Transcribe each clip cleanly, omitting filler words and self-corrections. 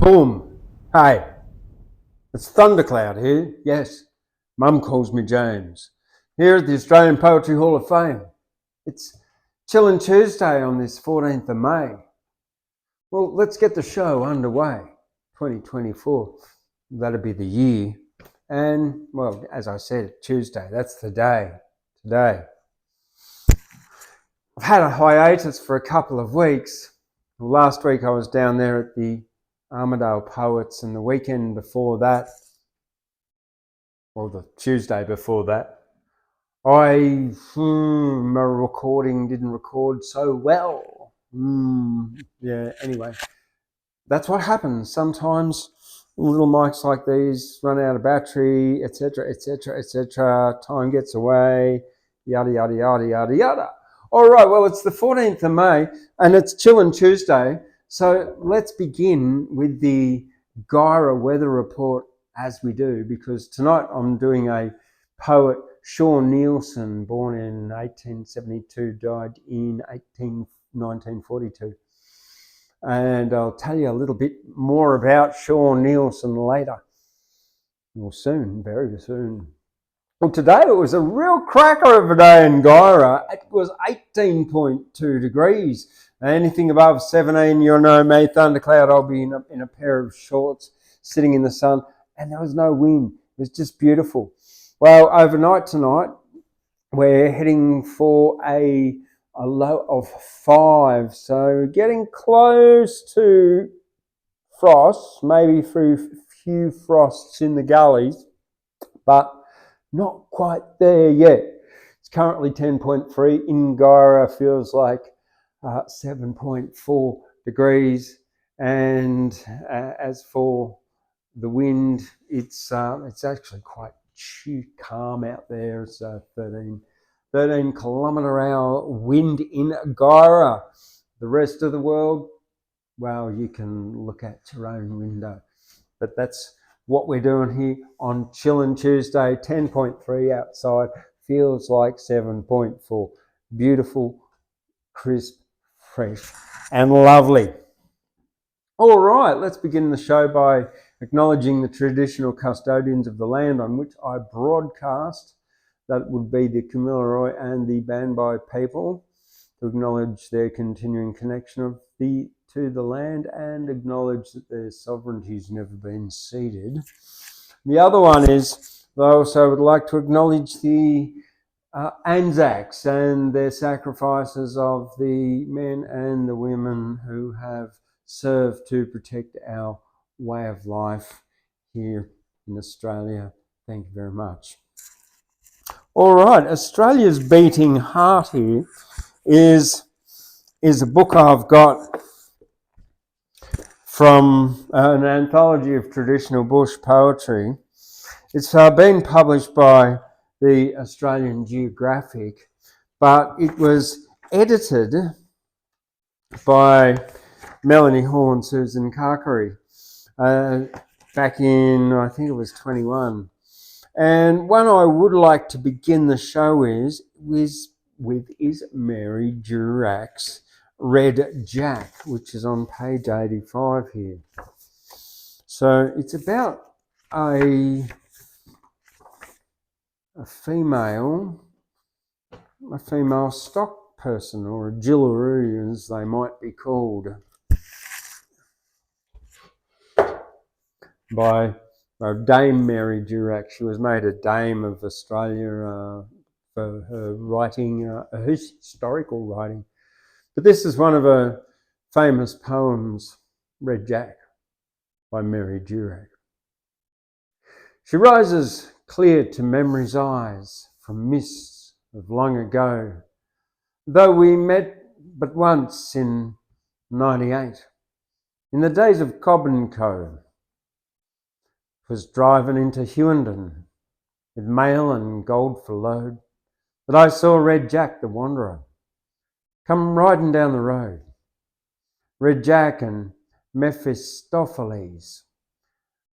Boom. Hey, it's Thundercloud here. Yes, Mum calls me James. Here at the Australian Poetry Hall of Fame. It's Chillin Tuesday on this 14th of May. Well, let's get the show underway. 2024, that'll be the year. And, well, as I said, Tuesday, that's the day, today. I've had a hiatus for a couple of weeks. Last week I was down there at the Armidale Poets, and the weekend before that, or the Tuesday before that, my recording didn't record so well. Anyway, that's what happens. Sometimes little mics like these run out of battery, etc., etc., etc. Time gets away, yada, yada, yada, yada, yada. All right, well, it's the 14th of May, and it's Chillin Tuesday. So let's begin with the Gyra weather report as we do, because tonight I'm doing a poet, Neilson, born in 1872, died in 1942. And I'll tell you a little bit more about Neilson later, or soon, very soon. Well, today it was a real cracker of a day in Gyra. It was 18.2 degrees. Anything above 17, you'll know me, Thundercloud. I'll be in a pair of shorts, sitting in the sun, and there was no wind. It was just beautiful. Well, overnight tonight, we're heading for a low of 5, so getting close to frost, maybe through a few frosts in the gullies, but not quite there yet. It's currently 10.3. In Gyra feels like 7.4 degrees, and as for the wind, it's actually quite calm out there. It's 13 kilometre-hour wind in Gyra. The rest of the world, well, you can look at your own window, but that's what we're doing here on Chillin Tuesday. 10.3 outside, feels like 7.4. Beautiful, crisp, fresh and lovely. All right, let's begin the show by acknowledging the traditional custodians of the land on which I broadcast. That would be the Kamilaroi and the Banbai people, to acknowledge their continuing connection to the land and acknowledge that their sovereignty has never been ceded. The other one is, I also would like to acknowledge the Anzacs and their sacrifices of the men and the women who have served to protect our way of life here in Australia. Thank you very much. All right, Australia's Beating Heart here is a book I've got from an anthology of traditional bush poetry. It's been published by the Australian Geographic, but it was edited by Melanie and Susan Carcary back in, I think it was 21. And one I would like to begin the show with is Mary Durack's Red Jack, which is on page 85 here. So it's about a female stock person, or a jillaroo as they might be called, by Dame Mary Durack. She was made a Dame of Australia for her writing, her historical writing. But this is one of her famous poems, Red Jack, by Mary Durack. She rises clear to memory's eyes from mists of long ago, though we met but once in 98, in the days of Cobb and Co. Was driving into Hughenden with mail and gold for load, that I saw Red Jack the Wanderer come riding down the road. Red Jack and Mephistopheles,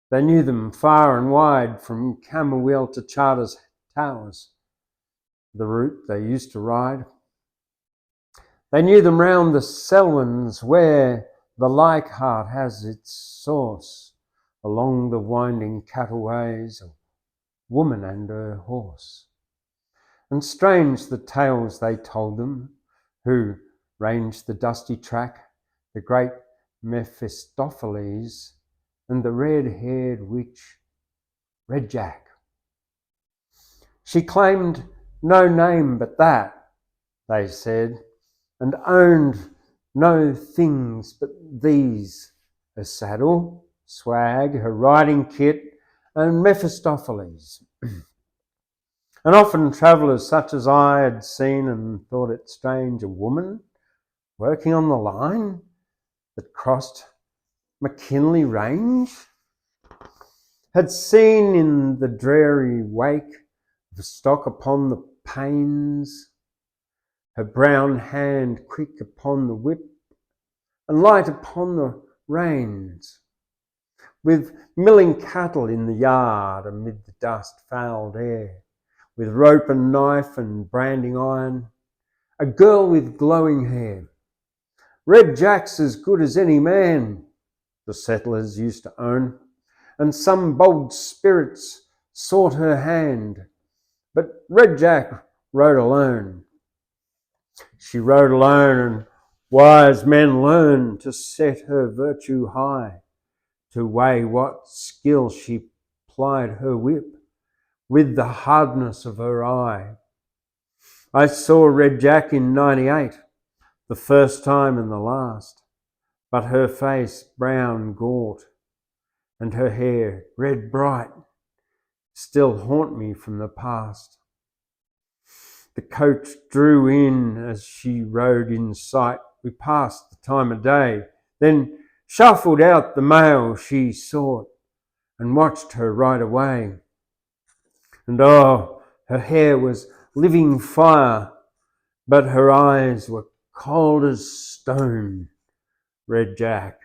they knew them far and wide, from Camberwell to Charters Towers, the route they used to ride. They knew them round the Selwyns, where the Leichhardt has its source along the winding cattleways of woman and her horse. And strange the tales they told them, who ranged the dusty track, the great Mephistopheles and the red-haired witch, Red Jack. She claimed no name but that, they said, and owned no things but these, her saddle, swag, her riding kit, and Mephistopheles. And often travellers such as I had seen and thought it strange a woman working on the line that crossed McKinley Range had seen in the dreary wake the stock upon the panes, her brown hand quick upon the whip and light upon the reins, with milling cattle in the yard amid the dust-fouled air, with rope and knife and branding iron, a girl with glowing hair. Red Jack's as good as any man, the settlers used to own, and some bold spirits sought her hand, but Red Jack rode alone. She rode alone, and wise men learned to set her virtue high, to weigh what skill she plied her whip with the hardness of her eye. I saw Red Jack in 98, the first time and the last, but her face brown gaunt and her hair red bright still haunt me from the past. The coach drew in as she rode in sight. We passed the time of day, then shuffled out the mail she sought and watched her ride away. And oh, her hair was living fire, but her eyes were cold as stone. Red Jack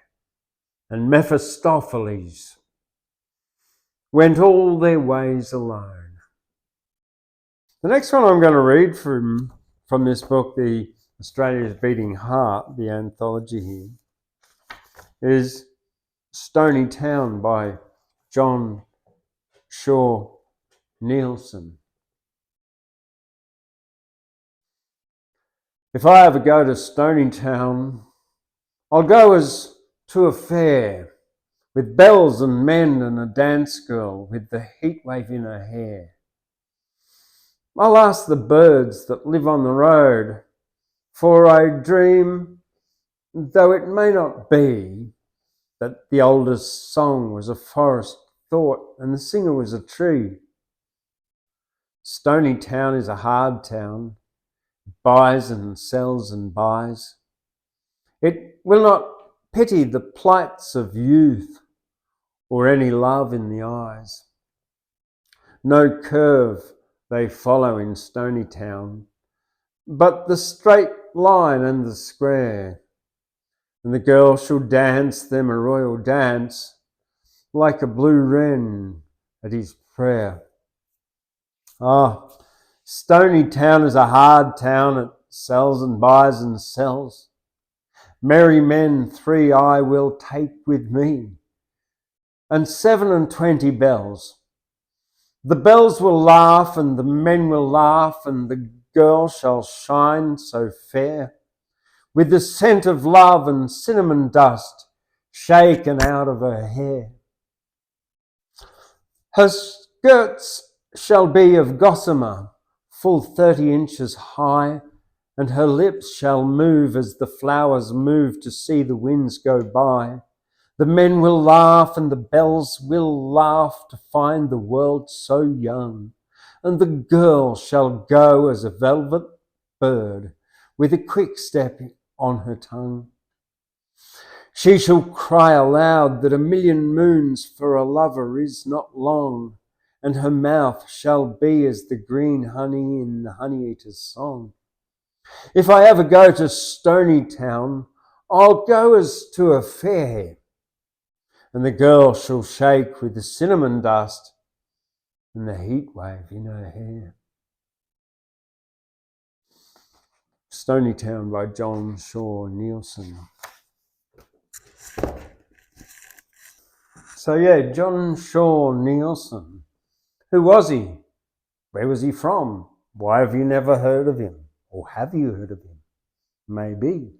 and Mephistopheles went all their ways alone. The next one I'm going to read from this book, the Australia's Beating Heart, the anthology here, is Stony Town by John Shaw Neilson. If I ever go to Stony Town, I'll go as to a fair, with bells and men and a dance girl with the heatwave in her hair. I'll ask the birds that live on the road, for I dream, though it may not be, that the oldest song was a forest thought and the singer was a tree. Stony Town is a hard town, it buys and sells and buys. It will not pity the plights of youth or any love in the eyes. No curve they follow in Stony Town, but the straight line and the square. And the girl shall dance them a royal dance, like a blue wren at his prayer. Ah, Stony Town is a hard town, it sells and buys and sells. Merry men 3 I will take with me, and 27 bells. The bells will laugh and the men will laugh, and the girl shall shine so fair, with the scent of love and cinnamon dust shaken out of her hair. Her skirts shall be of gossamer, full 30 inches high, and her lips shall move as the flowers move to see the winds go by. The men will laugh and the bells will laugh to find the world so young, and the girl shall go as a velvet bird with a quick step on her tongue. She shall cry aloud that 1,000,000 moons for a lover is not long, and her mouth shall be as the green honey in the honey eater's song. If I ever go to Stony Town, I'll go as to a fair, and the girl shall shake with the cinnamon dust and the heat wave in her hair. Stony Town by John Shaw Neilson. So yeah, John Shaw Neilson. Who was he? Where was he from? Why have you never heard of him? Or have you heard of him? Maybe.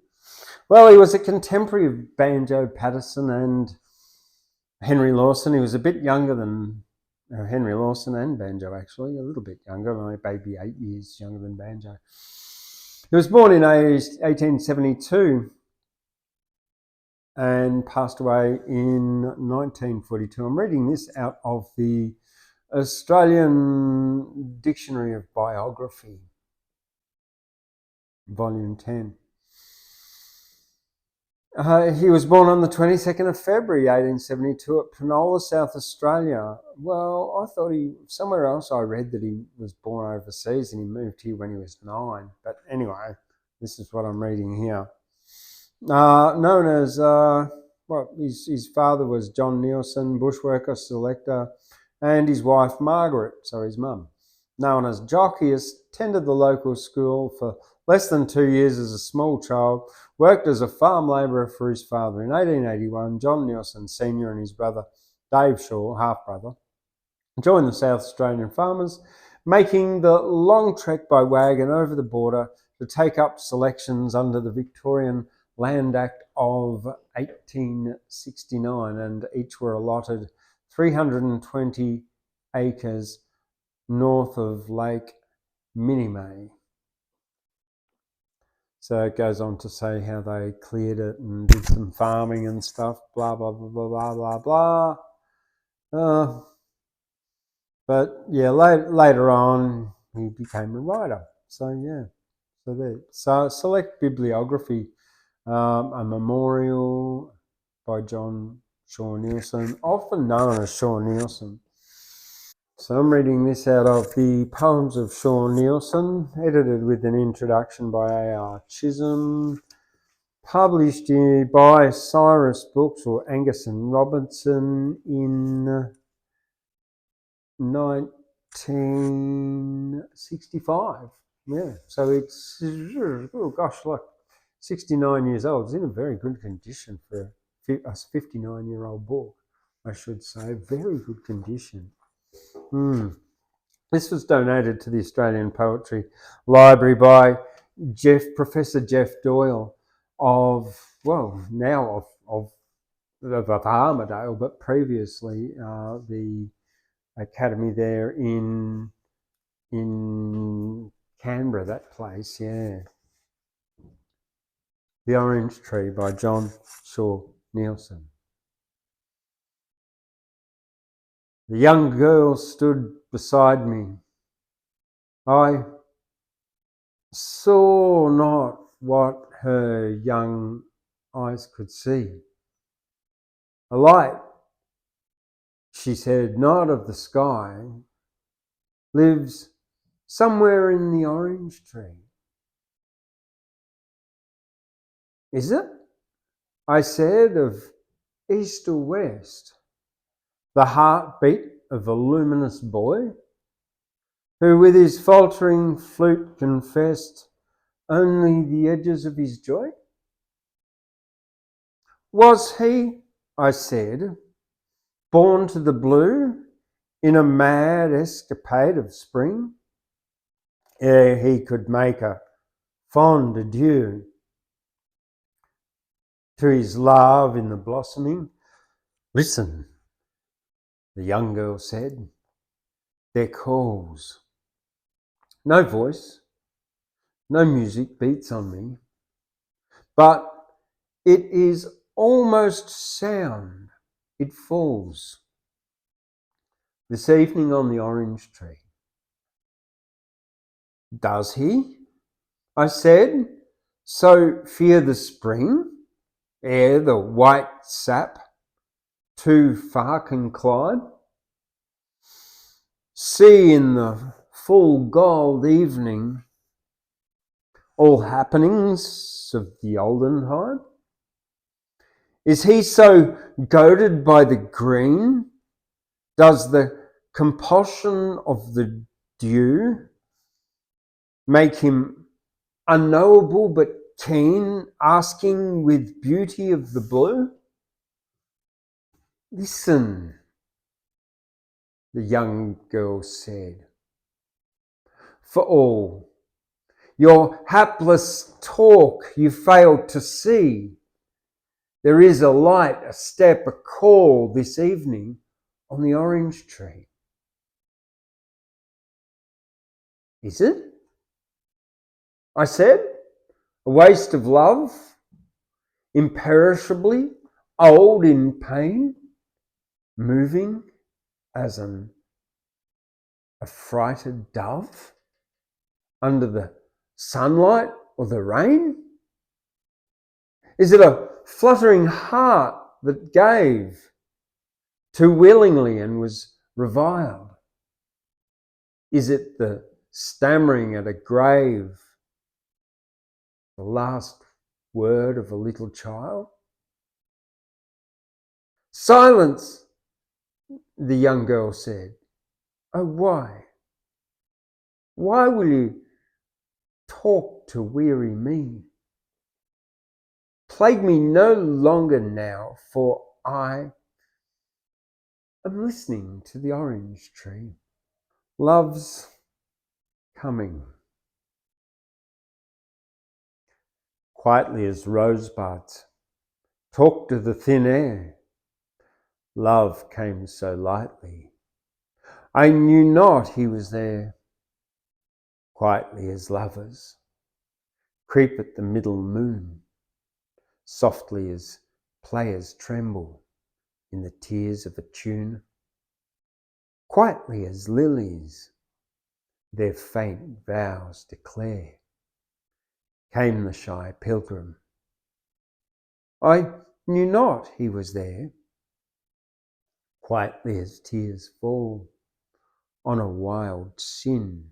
Well, he was a contemporary of Banjo Paterson and Henry Lawson. He was a bit younger than Henry Lawson and Banjo, actually, a little bit younger, maybe 8 years younger than Banjo. He was born in 1872 and passed away in 1942. I'm reading this out of the Australian Dictionary of Biography, Volume 10. He was born on the 22nd of February 1872 at Penola, South Australia. Well, I thought somewhere else I read that he was born overseas and he moved here when he was 9. But anyway, this is what I'm reading here. Known as, his father was John Neilson, bushworker, selector, and his wife Margaret, so his mum. Known as Jock, he attended the local school for less than 2 years as a small child, worked as a farm labourer for his father. In 1881, John Neilson Sr. and his brother Dave Shaw, half-brother, joined the South Australian farmers, making the long trek by wagon over the border to take up selections under the Victorian Land Act of 1869, and each were allotted 320 acres north of Lake Minimay. So it goes on to say how they cleared it and did some farming and stuff, blah, blah, blah, blah, blah, blah, blah. But yeah, later on, he became a writer. So yeah, so there. So select bibliography, a memorial by John Shaw Neilson, often known as Shaw Neilson. So I'm reading this out of the Poems of Shaw Neilson, edited with an introduction by A.R. Chisolm, published by Cyrus Books or Angus and Robertson in 1965. Yeah, so it's, oh gosh, like 69 years old. It's in a very good condition for a 59-year-old book, I should say. Very good condition. This was donated to the Australian Poetry Library by Professor Jeff Doyle of Armidale, but previously the academy there in Canberra, that place, yeah. The Orange Tree by John Shaw Neilson. The young girl stood beside me. I saw not what her young eyes could see. A light, she said, not of the sky, lives somewhere in the orange tree. Is it? I said, of east or west? The heartbeat of a luminous boy, who with his faltering flute confessed only the edges of his joy? Was he, I said, born to the blue in a mad escapade of spring, ere he could make a fond adieu to his love in the blossoming? Listen, the young girl said, their calls. No voice, no music beats on me, but it is almost sound. It falls this evening on the orange tree. Does he? I said, so fear the spring, ere the white sap too far can climb? See in the full gold evening all happenings of the olden time? Is he so goaded by the green? Does the compulsion of the dew make him unknowable but keen, asking with beauty of the blue? Listen, the young girl said, for all your hapless talk you failed to see. There is a light, a step, a call this evening on the orange tree. Is it? I said, a waste of love, imperishably old in pain, moving as an affrighted dove under the sunlight or the rain? Is it a fluttering heart that gave too willingly and was reviled? Is it the stammering at a grave, the last word of a little child? Silence, the young girl said. Oh, why? Why will you talk to weary me? Plague me no longer now, for I am listening to the orange tree. Love's coming. Quietly as rosebuds talk to the thin air, love came so lightly. I knew not he was there. Quietly as lovers creep at the middle moon, softly as players tremble in the tears of a tune, quietly as lilies their faint vows declare, came the shy pilgrim. I knew not he was there. Quietly as tears fall on a wild sin,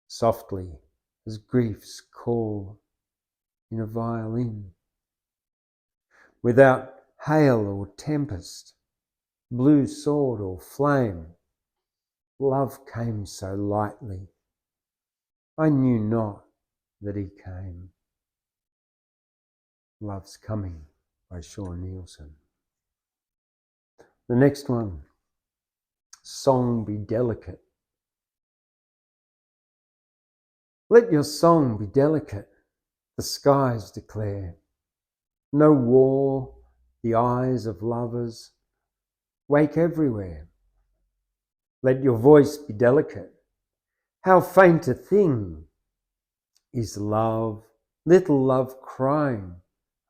softly as grief's call in a violin. Without hail or tempest, blue sword or flame, love came so lightly. I knew not that he came. Love's Coming by Neilson. The next one, Song Be Delicate. Let your song be delicate, the skies declare. No war, the eyes of lovers wake everywhere. Let your voice be delicate. How faint a thing is love, little love crying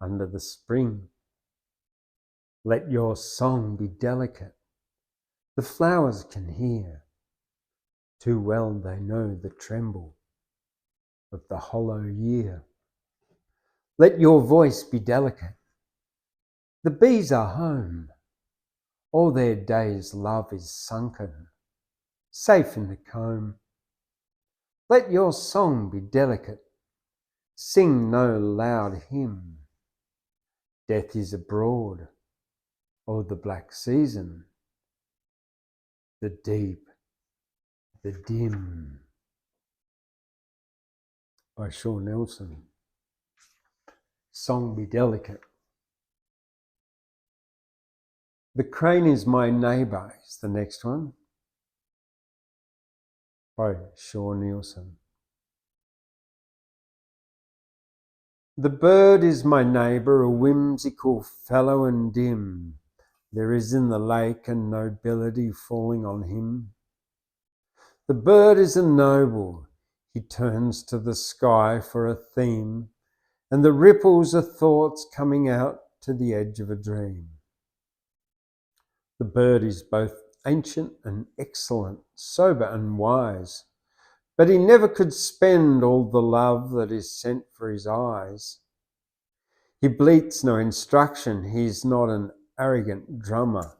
under the spring. Let your song be delicate. The flowers can hear. Too well they know the tremble of the hollow year. Let your voice be delicate. The bees are home. All their days love is sunken, safe in the comb. Let your song be delicate. Sing no loud hymn. Death is abroad, oh the black season, the deep, the dim. By Neilson. Song Be Delicate. The Crane Is My Neighbour is the next one. By Neilson. The bird is my neighbour, a whimsical fellow and dim. There is in the lake a nobility falling on him. The bird is a noble, he turns to the sky for a theme, and the ripples are thoughts coming out to the edge of a dream. The bird is both ancient and excellent, sober and wise, but he never could spend all the love that is sent for his eyes. He bleats no instruction, he is not an arrogant drummer.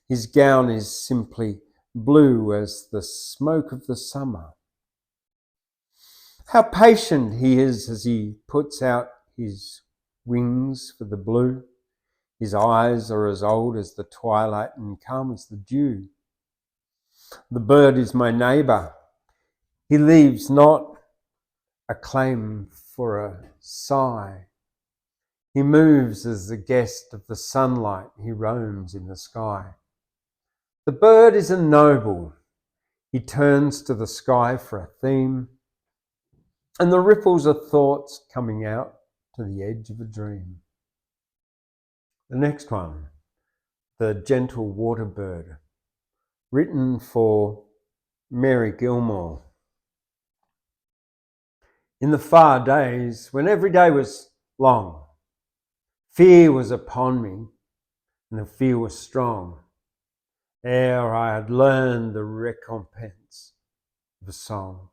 His gown is simply blue as the smoke of the summer. How patient he is as he puts out his wings for the blue. His eyes are as old as the twilight and calm as the dew. The bird is my neighbour. He leaves not a claim for a sigh. He moves as the guest of the sunlight, he roams in the sky. The bird is a noble, he turns to the sky for a theme, and the ripples are thoughts coming out to the edge of a dream. The next one, The Gentle Water Bird, written for Mary Gilmore. In the far days, when every day was long, fear was upon me, and the fear was strong, ere I had learned the recompense of a song.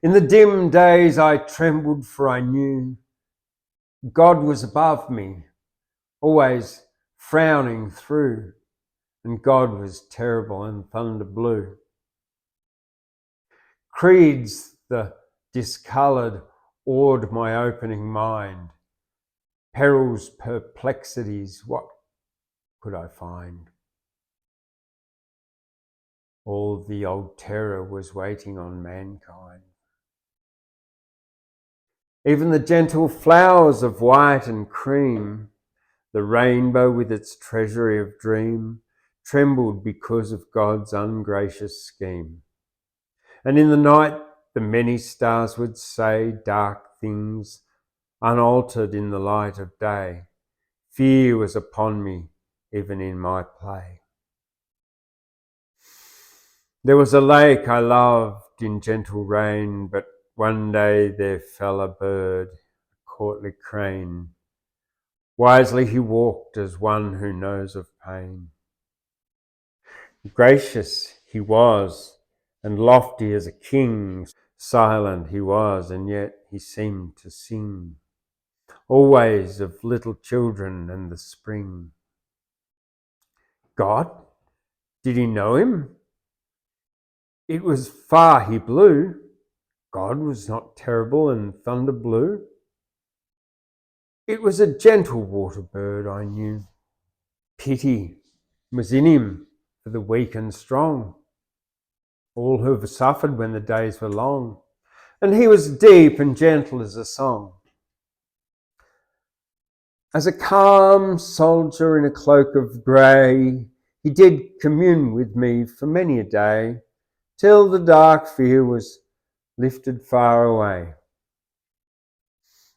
In the dim days I trembled, for I knew God was above me, always frowning through, and God was terrible and thunder blue. Creeds the discoloured awed my opening mind. Perils, perplexities, what could I find? All the old terror was waiting on mankind. Even the gentle flowers of white and cream, the rainbow with its treasury of dream, trembled because of God's ungracious scheme. And in the night the many stars would say dark things, unaltered in the light of day. Fear was upon me, even in my play. There was a lake I loved in gentle rain, but one day there fell a bird, a courtly crane. Wisely he walked as one who knows of pain. Gracious he was, and lofty as a king. Silent he was, and yet he seemed to sing, always of little children and the spring. God? Did he know him? It was far he blew. God was not terrible and thunder blue. It was a gentle water bird, I knew. Pity was in him for the weak and strong, all who have suffered when the days were long, and he was deep and gentle as a song. As a calm soldier in a cloak of grey, he did commune with me for many a day, till the dark fear was lifted far away.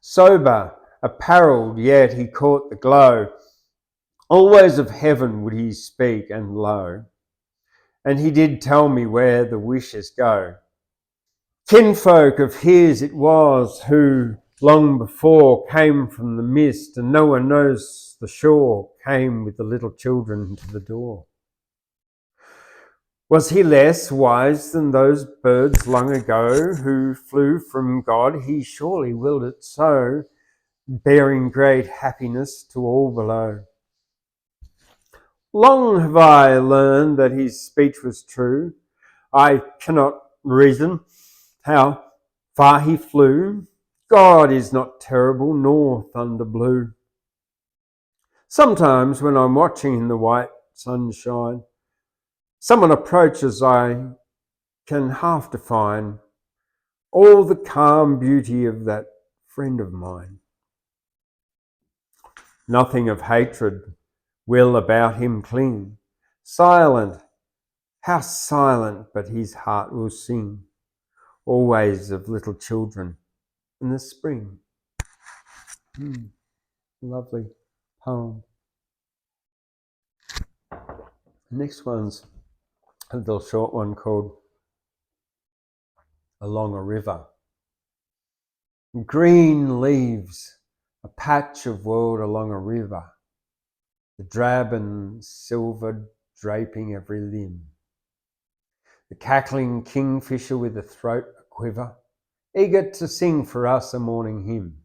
Sober, apparelled, yet he caught the glow. Always of heaven would he speak, and low, and he did tell me where the wishes go. Kinfolk of his it was who long before came from the mist, and no one knows the shore, came with the little children to the door. Was he less wise than those birds long ago who flew from God? He surely willed it so, bearing great happiness to all below. Long have I learned that his speech was true. I cannot reason how far he flew. God is not terrible nor thunder blue. Sometimes when I'm watching in the white sunshine, someone approaches, I can half define all the calm beauty of that friend of mine. Nothing of hatred will about him cling. Silent, how silent, but his heart will sing, always of little children in the spring. Lovely poem. The next one's a little short one called Along a River. Green leaves, a patch of world along a river, the drab and silver draping every limb. The cackling kingfisher with a throat a quiver, eager to sing for us a morning hymn.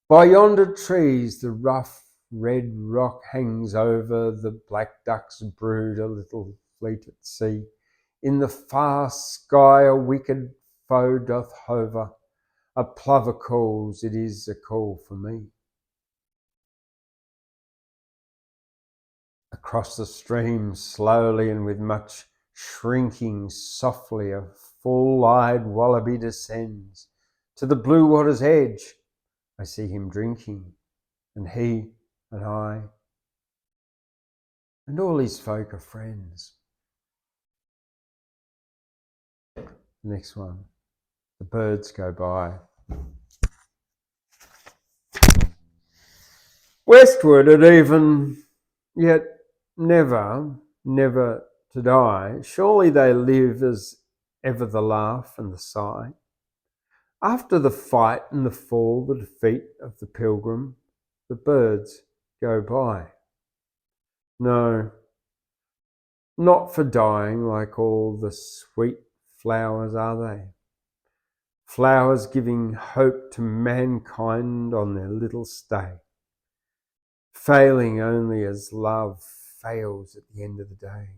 By yonder trees the rough red rock hangs over, the black ducks brood a little fleet at sea. In the far sky a wicked foe doth hover, a plover calls, it is a call for me. Across the stream slowly and with much shrinking softly a full-eyed wallaby descends to the blue water's edge. I see him drinking, and he and I, and all his folk are friends. Next one. The birds go by. Westward at even, yet never, never to die. Surely they live as ever the laugh and the sigh. After the fight and the fall, the defeat of the pilgrim, the birds go by. No, not for dying like all the sweet flowers are they. Flowers giving hope to mankind on their little stay, failing only as love fails at the end of the day.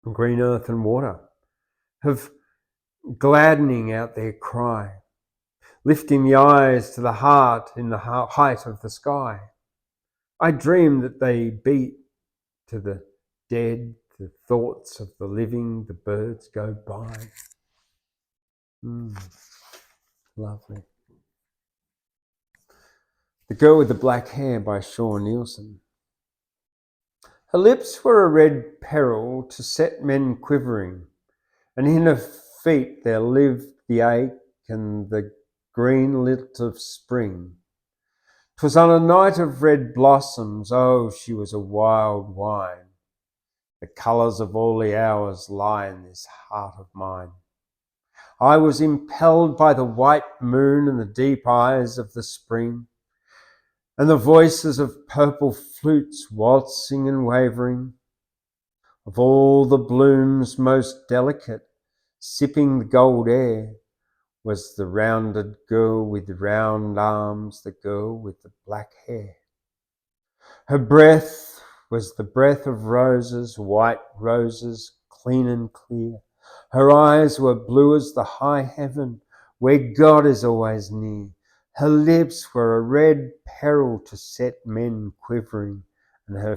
Green earth and water have gladdening out their cry, lifting the eyes to the heart in the height of the sky. I dream that they beat to the dead, the thoughts of the living, the birds go by. Lovely. The Girl with the Black Hair by Neilson. Her lips were a red peril to set men quivering, and in her feet there lived the ache and the green lilt of spring. 'Twas on a night of red blossoms, oh, she was a wild wine. The colours of all the hours lie in this heart of mine. I was impelled by the white moon and the deep eyes of the spring, and the voices of purple flutes waltzing and wavering. Of all the blooms most delicate, sipping the gold air, was the rounded girl with round arms, the girl with the black hair. Her breath was the breath of roses, white roses, clean and clear. Her eyes were blue as the high heaven, where God is always near. Her lips were a red peril to set men quivering, and in her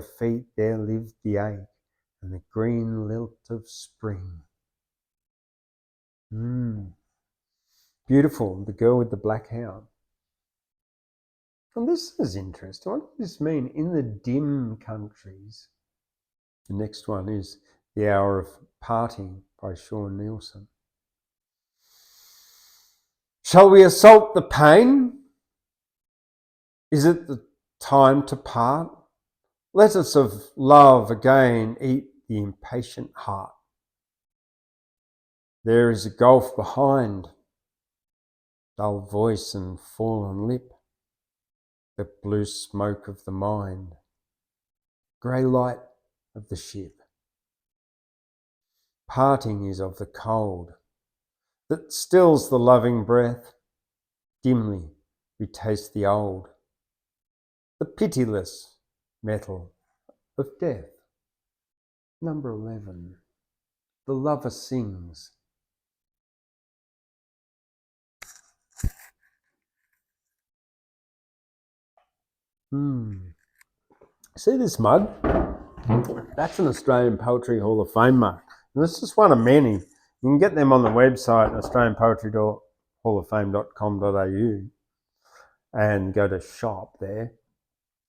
feet there lived the ache and the green lilt of spring. Beautiful, The Girl with the Black Hair. Well, this is interesting. What does this mean? In the dim countries. The next one is The Hour of Parting by Neilson. Shall we assault the pain? Is it the time to part? Let us of love again eat the impatient heart. There is a gulf behind, dull voice and fallen lip, the blue smoke of the mind, grey light of the ship. Parting is of the cold that stills the loving breath. Dimly we taste the old, the pitiless metal of death. Number 11. The Lover Sings. See this mug? That's an Australian Poetry Hall of Fame mug. And this is one of many. You can get them on the website, australianpoetryhalloffame.com.au, and go to shop there.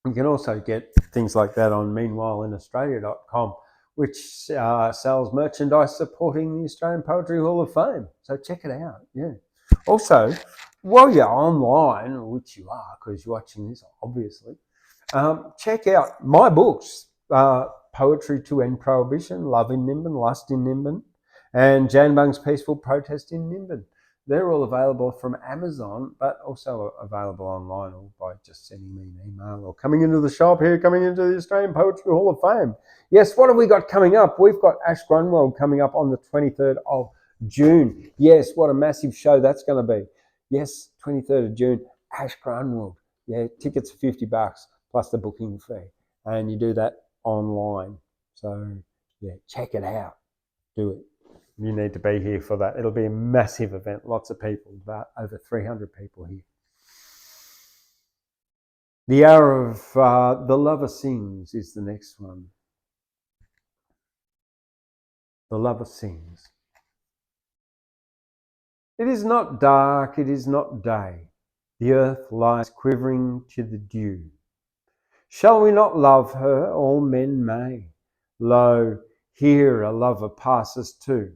You can also get things like that on meanwhileinaustralia.com, which sells merchandise supporting the Australian Poetry Hall of Fame. So check it out. Yeah. Also, while you're online, which you are because you're watching this, obviously, check out my books, Poetry to End Prohibition, Love in Nimbin, Lust in Nimbin, and Jan Bung's Peaceful Protest in Nimbin. They're all available from Amazon, but also available online or by just sending me an email or coming into the shop here, coming into the Australian Poetry Hall of Fame. Yes, what have we got coming up? We've got Ash Grunwald coming up on the 23rd of June. Yes, what a massive show that's going to be. Yes, 23rd of June, Ash Grunwald. Yeah, tickets are $50 plus the booking fee. And you do that online. So, yeah, check it out. Do it. You need to be here for that. It'll be a massive event. Lots of people, about over 300 people here. The Hour of The Lover Sings is the next one. The Lover Sings. It is not dark, it is not day. The earth lies quivering to the dew. Shall we not love her? All men may. Lo, here a lover passes too.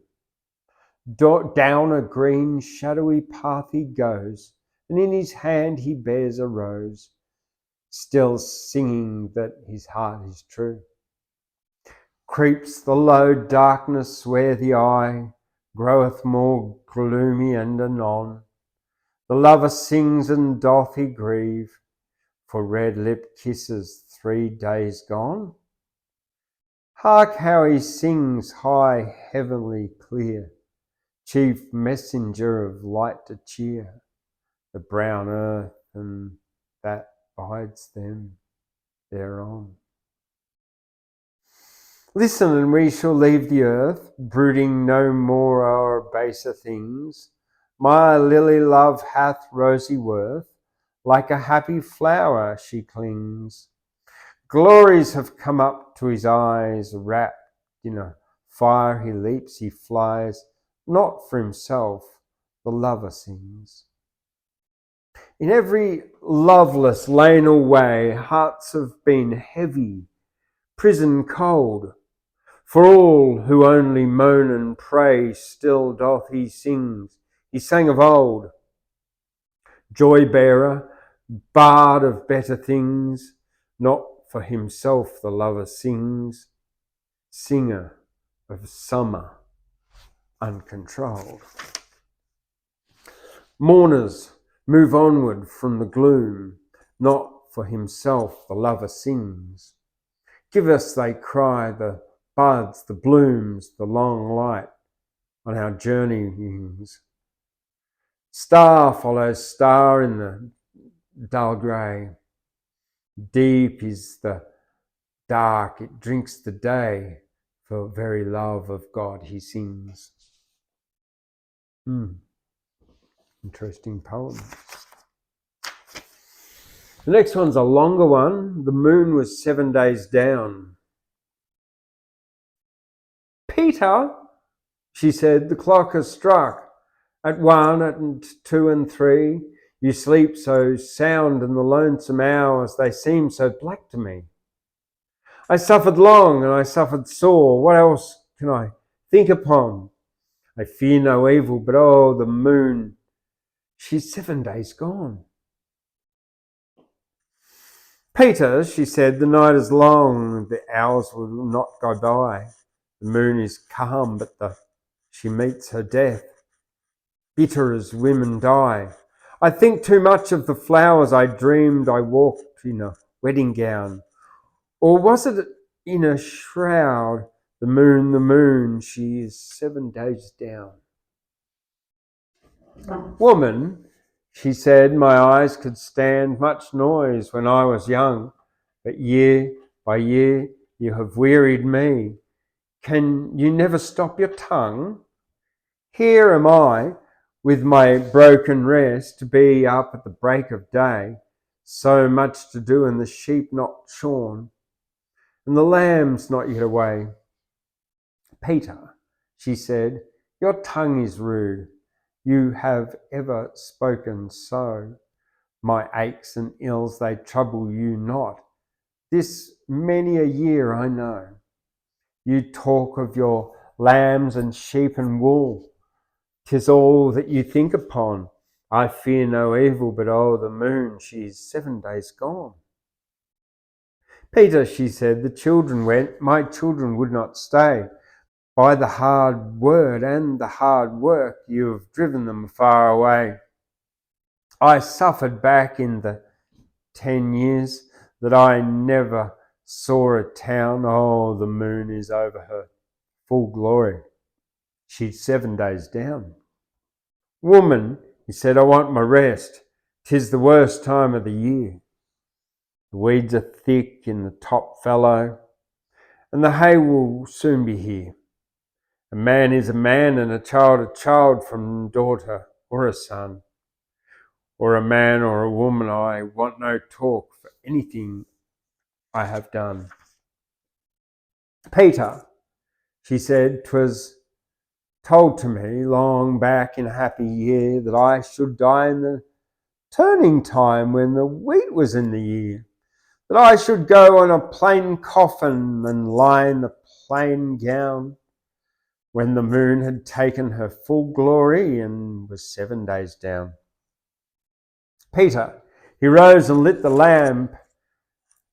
Down a green, shadowy path he goes, and in his hand he bears a rose, still singing that his heart is true. Creeps the low darkness where the eye groweth more gloomy, and anon the lover sings, and doth he grieve for red-lipped kisses 3 days gone? Hark how he sings, high, heavenly, clear, chief messenger of light to cheer the brown earth and that bides them thereon. Listen, and we shall leave the earth, brooding no more o'er baser things. My lily love hath rosy worth, like a happy flower she clings. Glories have come up to his eyes, wrapped in a fire he leaps, he flies, not for himself, the lover sings. In every loveless lane or way, hearts have been heavy, prison cold. For all who only moan and pray, still doth he sing. He sang of old. Joy-bearer, bard of better things, not for himself the lover sings. Singer of summer uncontrolled. Mourners move onward from the gloom, not for himself the lover sings. Give us, they cry, the buds, the blooms, the long light on our journeyings. Star follows star in the dull grey. Deep is the dark, it drinks the day, for very love of God he sings. Interesting poem. The next one's a longer one. The moon was 7 days down. Peter, she said, the clock has struck. At 1, at 2 and 3, you sleep so sound, and the lonesome hours, they seem so black to me. I suffered long and I suffered sore. What else can I think upon? I fear no evil, but oh, the moon, she's 7 days gone. Peter, she said, the night is long, the hours will not go by. The moon is calm, but she meets her death. Bitter as women die. I think too much of the flowers I dreamed I walked in a wedding gown. Or was it in a shroud? The moon, she is 7 days down. Woman, she said, my eyes could stand much noise when I was young, but year by year you have wearied me. Can you never stop your tongue? Here am I, with my broken rest, to be up at the break of day, so much to do and the sheep not shorn, and the lambs not yet away. Peter, she said, your tongue is rude. You have ever spoken so. My aches and ills, they trouble you not. This many a year I know. You talk of your lambs and sheep and wool. 'Tis all that you think upon. I fear no evil, but oh, the moon, she's 7 days gone. Peter, she said, the children went, my children would not stay. By the hard word and the hard work, you have driven them far away. I suffered back in the 10 years that I never saw a town. Oh, the moon is over her full glory. She's 7 days down. Woman, he said, I want my rest. 'Tis the worst time of the year. The weeds are thick in the top fallow, and the hay will soon be here. A man is a man, and a child from daughter or a son. Or a man or a woman, I want no talk for anything I have done. Peter, she said, 'twas told to me long back in a happy year that I should die in the turning time when the wheat was in the ear, that I should go on a plain coffin and lie in the plain gown when the moon had taken her full glory and was 7 days down. Peter, he rose and lit the lamp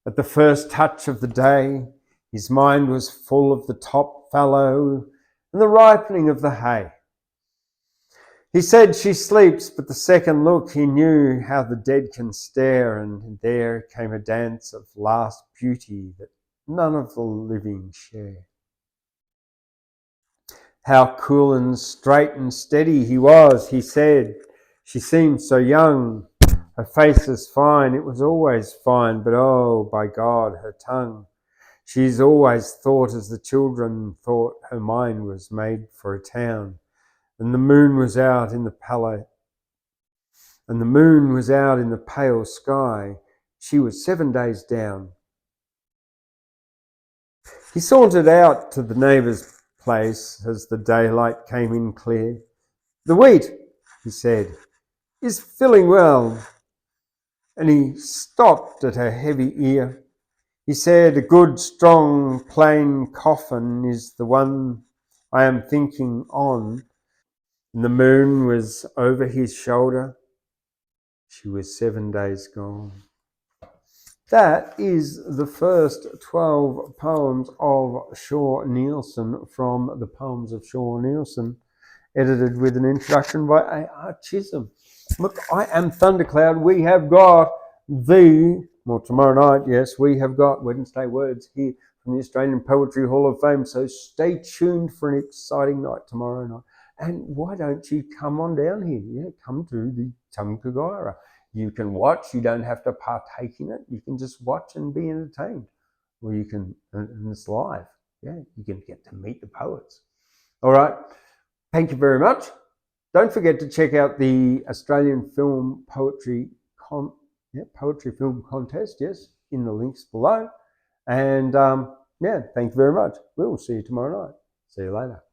at the first touch of the day. His mind was full of the top fallow and the ripening of the hay. He said, she sleeps, but the second look he knew how the dead can stare, and there came a dance of last beauty that none of the living share. How cool and straight and steady he was, he said. She seemed so young, her face is fine, it was always fine, but oh, by God, her tongue. She's always thought as the children thought, her mind was made for a town. And the moon was out in the pale sky. She was 7 days down. He sauntered out to the neighbour's place as the daylight came in clear. The wheat, he said, is filling well. And he stopped at her heavy ear. He said, a good, strong, plain coffin is the one I am thinking on. And the moon was over his shoulder. She was 7 days gone. That is the first 12 poems of Shaw Neilson from the Poems of Shaw Neilson, edited with an introduction by A.R. Chisolm. Look, I am Thundercloud. We have got tomorrow night, yes, we have got Wednesday Words here from the Australian Poetry Hall of Fame. So stay tuned for an exciting night tomorrow night. And why don't you come on down here? Yeah, come to the Tunkagira. You can watch, you don't have to partake in it. You can just watch and be entertained. Or you can, and it's live. Yeah, you can get to meet the poets. All right, thank you very much. Don't forget to check out the Australian Film Poetry Film Contest, yes, in the links below. And thank you very much. We will see you tomorrow night. See you later.